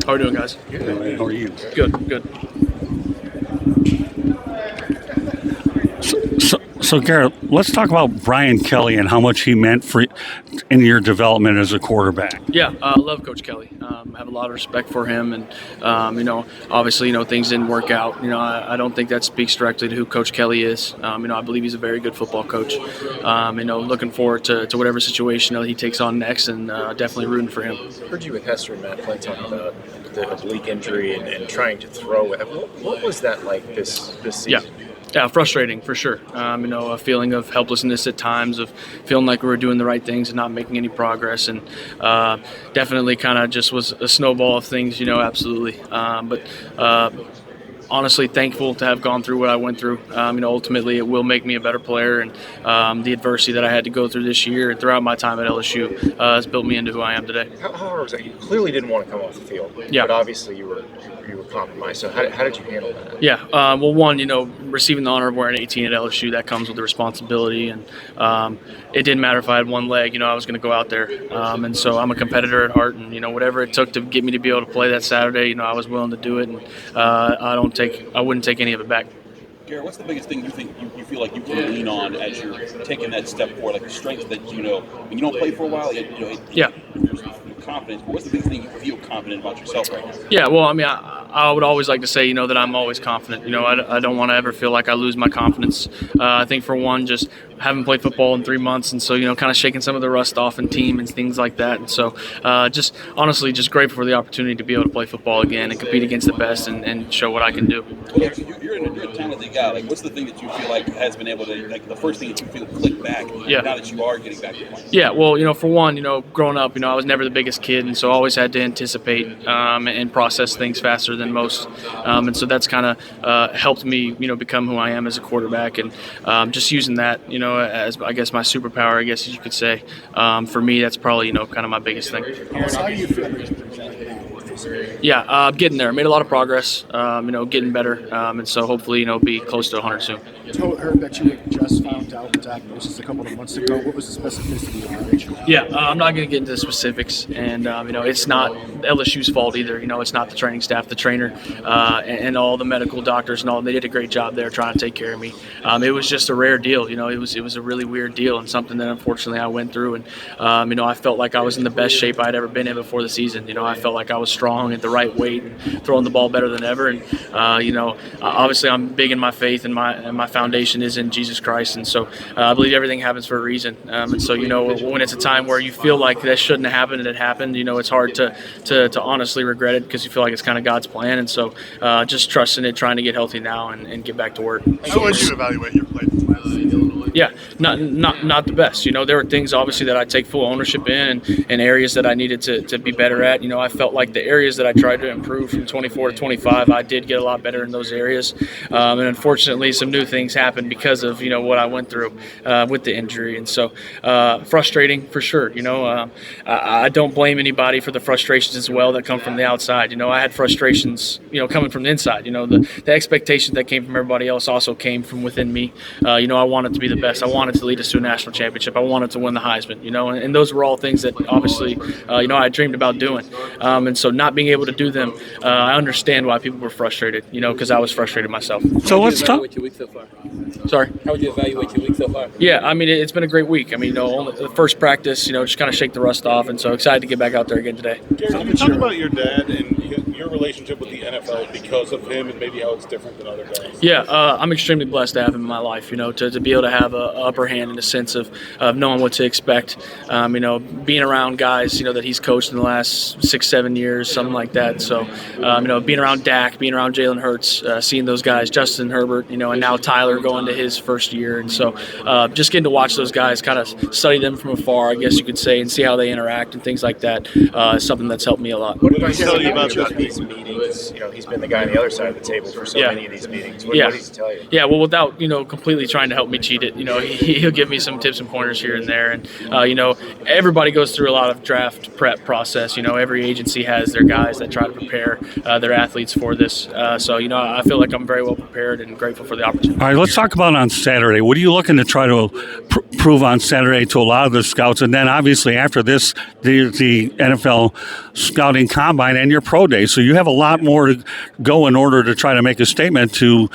How are we doing, guys? Good. How are you? Good. So Garrett, let's talk about Brian Kelly and how much he meant in your development as a quarterback. Yeah, I love Coach Kelly. I have a lot of respect for him, and obviously, things didn't work out. I don't think that speaks directly to who Coach Kelly is. I believe he's a very good football coach. Looking forward to whatever situation he takes on next, and definitely rooting for him. I heard you with Hester and Matt Flynn talking about the oblique injury and trying to throw it. What was that like this season? Yeah, frustrating for sure. A feeling of helplessness at times, of feeling like we were doing the right things and not making any progress, and definitely kind of just was a snowball of things, absolutely. But honestly, thankful to have gone through what I went through. Ultimately, it will make me a better player, and the adversity that I had to go through this year and throughout my time at LSU has built me into who I am today. How hard was that? You clearly didn't want to come off the field, but obviously you were compromised. So how did you handle that? Yeah, well, one, receiving the honor of wearing 18 at LSU, that comes with the responsibility, and it didn't matter if I had one leg. I was going to go out there, and so I'm a competitor at heart, and whatever it took to get me to be able to play that Saturday, I was willing to do it, and I wouldn't take any of it back. Garrett, what's the biggest thing you think you feel like you can lean on as you're taking that step forward, like the strength that when you don't play for a while, yeah. There's confidence, but what's the biggest thing you feel confident about yourself right now? Yeah, well, I would always like to say, that I'm always confident. I don't want to ever feel like I lose my confidence. I think for one, just haven't played football in 3 months, and so kind of shaking some of the rust off in team and things like that. And so just honestly, just grateful for the opportunity to be able to play football again and compete against the best and show what I can do. Okay, so you're a talented guy. Like, what's the thing that you feel like has been able to, like, the first thing that you feel click back now that you are getting back to playing? Yeah, well, for one, growing up, I was never the biggest kid, and so I always had to anticipate and process things faster than most. And so that's kind of helped me, become who I am as a quarterback, and just using that, as I guess my superpower, I guess you could say. For me, that's probably, kind of my biggest thing. How do you feel? Yeah, getting there. Made a lot of progress. Getting better, and so hopefully, be close to 100 soon. I heard that you had just found out the diagnosis a couple of months ago. What was the specificity of the issue? Yeah, I'm not going to get into the specifics, and it's not LSU's fault either. It's not the training staff, the trainer, and all the medical doctors and all. They did a great job there trying to take care of me. It was just a rare deal. It was a really weird deal and something that unfortunately I went through. And I felt like I was in the best shape I'd ever been in before the season. I felt like I was strong at the right weight and throwing the ball better than ever. And obviously I'm big in my faith, and my foundation is in Jesus Christ. And so I believe everything happens for a reason. And so when it's a time where you feel like that shouldn't have happened and it happened, it's hard to honestly regret it, because you feel like it's kind of God's plan. And so just trusting it, trying to get healthy now and get back to work. How would you evaluate your play this last season? Yeah, not the best. There were things obviously that I take full ownership in, and areas that I needed to be better at. I felt like the areas that I tried to improve from 24 to 25, I did get a lot better in those areas. And unfortunately, some new things happened because of what I went through with the injury. And so frustrating for sure. I don't blame anybody for the frustrations as well that come from the outside. I had frustrations coming from the inside. The expectations that came from everybody else also came from within me. I wanted to be the best. I wanted to lead us to a national championship. I wanted to win the Heisman, and those were all things that obviously, I dreamed about doing. And so not being able to do them, I understand why people were frustrated, because I was frustrated myself. So let's talk. Sorry? How would you evaluate your week so far? Yeah, it's been a great week. Only the first practice, just kind of shake the rust off, and so excited to get back out there again today. Garrett, can you talk about your dad and your relationship with the NFL because of him, and maybe how it's different than other guys? Yeah, I'm extremely blessed to have him in my life, to be able to have an upper hand in the sense of knowing what to expect, being around guys, that he's coached in the last 6-7 years, something like that. So, being around Dak, being around Jalen Hurts, seeing those guys, Justin Herbert, and now Tyler going to his first year. And so just getting to watch those guys, kind of study them from afar, I guess you could say, and see how they interact and things like that is something that's helped me a lot. What did he tell you about these meetings? He's been the guy on the other side of the table for so many of these meetings. What did he tell you? Yeah, well, without, completely trying to help me cheat it, he'll give me some tips and pointers here and there. And, everybody goes through a lot of draft prep process. Every agency has their guys that try to prepare their athletes for this. So, I feel like I'm very well prepared and grateful for the opportunity. All right, let's talk about on Saturday. What are you looking to try to prove on Saturday to a lot of the scouts. And then obviously after this, the NFL scouting combine and your pro day. So you have a lot more to go in order to try to make a statement to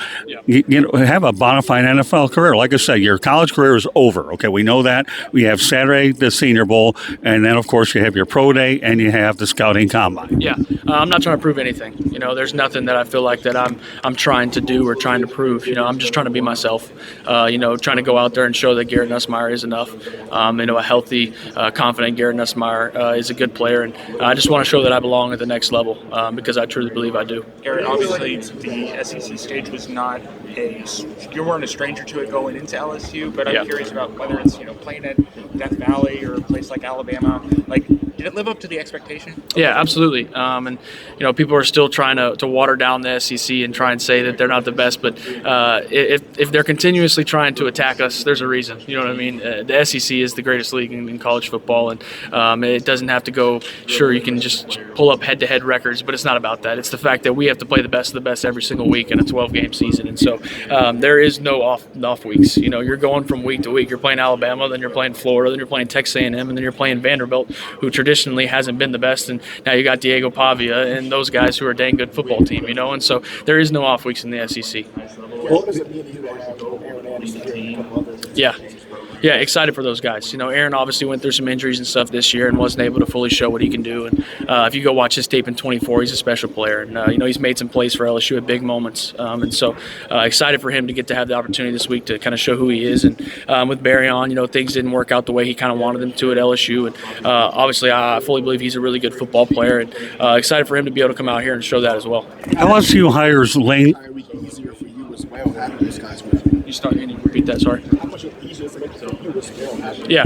have a bona fide NFL career. Like I said, your college career is over. Okay, we know that. We have Saturday, the Senior Bowl, and then of course you have your pro day and you have the scouting combine. Yeah, I'm not trying to prove anything. There's nothing that I feel like that I'm trying to do or trying to prove. I'm just trying to be myself. Trying to go out there and show that Garrett Nussmeier is enough. A healthy, confident Garrett Nussmeier is a good player, and I just want to show that I belong at the next level because I truly believe I do. Garrett, obviously the SEC stage was not you weren't a stranger to it going into LSU, but I'm curious about whether it's playing at Death Valley or a place like Alabama. Did it live up to the expectation? Yeah, absolutely. People are still trying to water down the SEC and try and say that they're not the best. But if they're continuously trying to attack us, there's a reason. You know what I mean? The SEC is the greatest league in college football, and it doesn't have to go. Sure, you can just pull up head-to-head records, but it's not about that. It's the fact that we have to play the best of the best every single week in a 12-game season, and so there is no off weeks. You're going from week to week. You're playing Alabama, then you're playing Florida, then you're playing Texas A&M, and then you're playing Vanderbilt, who traditionally hasn't been the best, and now you got Diego Pavia and those guys who are a dang good football team, and so there is no off weeks in the SEC. What does it mean to you to have Aaron Anderson here and a couple others? Yeah, excited for those guys. Aaron obviously went through some injuries and stuff this year and wasn't able to fully show what he can do. And if you go watch his tape in 24, he's a special player. And, he's made some plays for LSU at big moments. And so excited for him to get to have the opportunity this week to kind of show who he is. And with Barry on, things didn't work out the way he kind of wanted them to at LSU. And obviously, I fully believe he's a really good football player. And excited for him to be able to come out here and show that as well. LSU hires Lane. Easier for you as well having those guys with you. Can you repeat that? Sorry. How much easier for you as well having Yeah.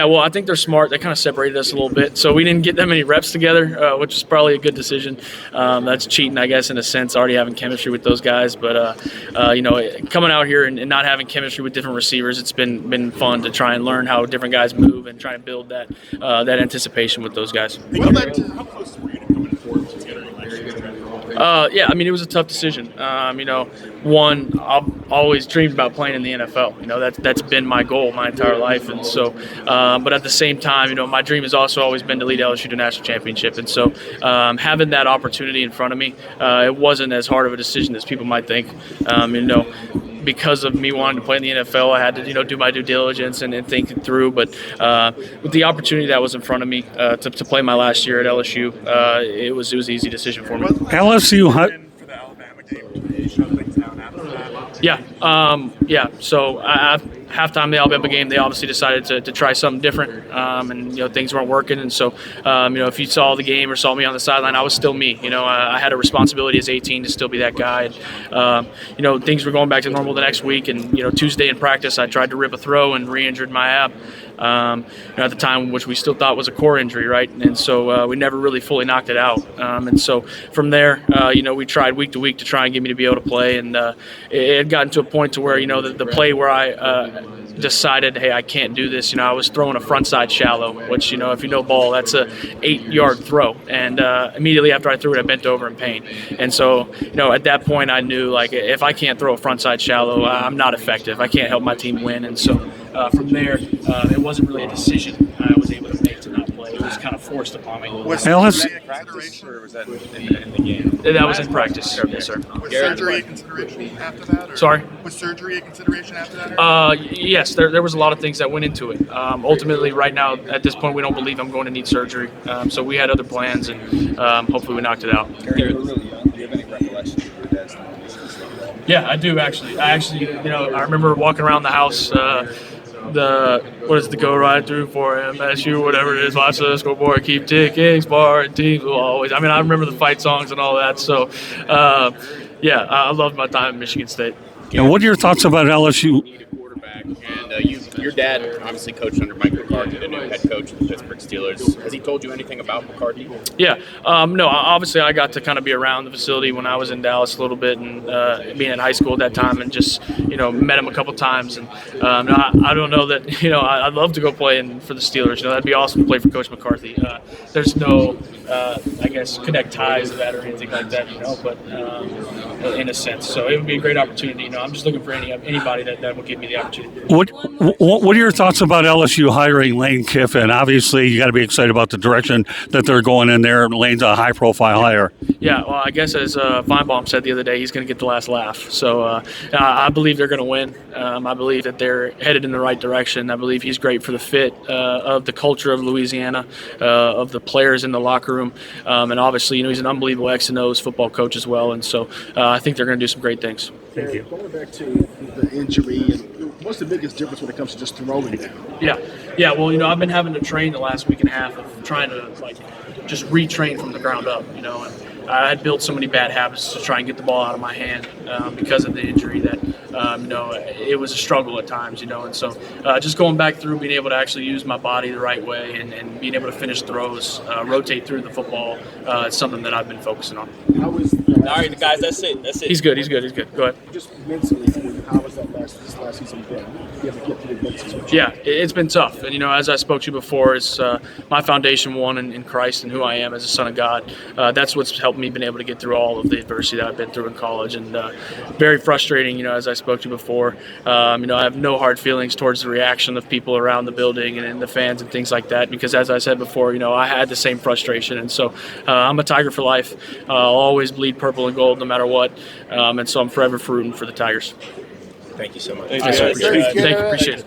Well, I think they're smart. They kind of separated us a little bit, so we didn't get that many reps together, which is probably a good decision. That's cheating, I guess, in a sense, already having chemistry with those guys. But coming out here and not having chemistry with different receivers, it's been fun to try and learn how different guys move and try and build that anticipation with those guys. How close were you to coming forward together? It was a tough decision. One, I've always dreamed about playing in the NFL. That's been my goal my entire life, and so. But at the same time, my dream has also always been to lead LSU to national championship, and so having that opportunity in front of me, it wasn't as hard of a decision as people might think. Because of me wanting to play in the NFL, I had to, do my due diligence and think it through. But with the opportunity that was in front of me to play my last year at LSU, it was an easy decision for me. LSU. For the Alabama game, to shut things down after that. So halftime of the Alabama game, they obviously decided to try something different, and things weren't working. And so, if you saw the game or saw me on the sideline, I was still me. I had a responsibility as 18 to still be that guy. And, things were going back to normal the next week. And Tuesday in practice, I tried to rip a throw and re-injured my ab. At the time, which we still thought was a core injury, right? And so we never really fully knocked it out. And so from there, we tried week to week to try and get me to be able to play. And it had gotten to a point to where, the play where I decided, hey, I can't do this. I was throwing a frontside shallow, which, if you know ball, that's a 8-yard throw. And immediately after I threw it, I bent over in pain. And so, at that point, I knew, if I can't throw a frontside shallow, I'm not effective. I can't help my team win. And so from there, it wasn't really a decision I was able to make to not play. It was kind of forced upon me. Was LSU. that practice or was that in the game? That was in practice. Yes, sir. Was surgery a consideration after that? Or Sorry? Was surgery a consideration after that? Yes, there was a lot of things that went into it. Ultimately, right now, at this point, we don't believe I'm going to need surgery. So we had other plans, and hopefully we knocked it out. Garrett, really young. Do you have any recollection of your dad's time? Yeah, I do actually. I remember walking around the house. What is the go right through for MSU, whatever it is, watch the scoreboard, keep ticking, Spartan teams will always. I remember the fight songs and all that. So, I loved my time at Michigan State. And what are your thoughts about LSU? Need a quarterback, and your dad obviously coached under Mike McCarthy, the new head coach of the Pittsburgh Steelers. Has he told you anything about McCarthy? Yeah, no. Obviously, I got to kind of be around the facility when I was in Dallas a little bit, and being in high school at that time, and just met him a couple times. And I don't know that I'd love to go play for the Steelers. That'd be awesome to play for Coach McCarthy. There's no connect ties to that or anything like that, but in a sense. So it would be a great opportunity. I'm just looking for anybody that will give me the opportunity. What What are your thoughts about LSU hiring Lane Kiffin? Obviously, you got to be excited about the direction that they're going in there. Lane's a high-profile hire. Yeah, well, I guess as Feinbaum said the other day, he's going to get the last laugh. So I believe they're going to win. I believe that they're headed in the right direction. I believe he's great for the fit of the culture of Louisiana, of the players in the locker room, and obviously, he's an unbelievable X and O's football coach as well. And so I think they're going to do some great things. Thank you. Going back to the injury, and what's the biggest difference when it comes to just throwing down? Yeah. Well, I've been having to train the last week and a half of trying to just retrain from the ground up. And I had built so many bad habits to try and get the ball out of my hand because of the injury that it was a struggle at times. And so just going back through being able to actually use my body the right way and being able to finish throws, rotate through the football, it's something that I've been focusing on. How was All right, guys, that's it. He's good. Go ahead. just mentally for you? How was that this last season been? You have to get through the mentally. Yeah, it's been tough. And, as I spoke to you before, it's my foundation, one, in Christ and who I am as a son of God. That's what's helped me been able to get through all of the adversity that I've been through in college. And very frustrating, as I spoke to you before. I have no hard feelings towards the reaction of people around the building and the fans and things like that. Because as I said before, I had the same frustration. And so I'm a Tiger for life. I'll always bleed purple and gold no matter what. And so I'm forever rooting for the Tigers. Thank you so much. Thank you. Appreciate it.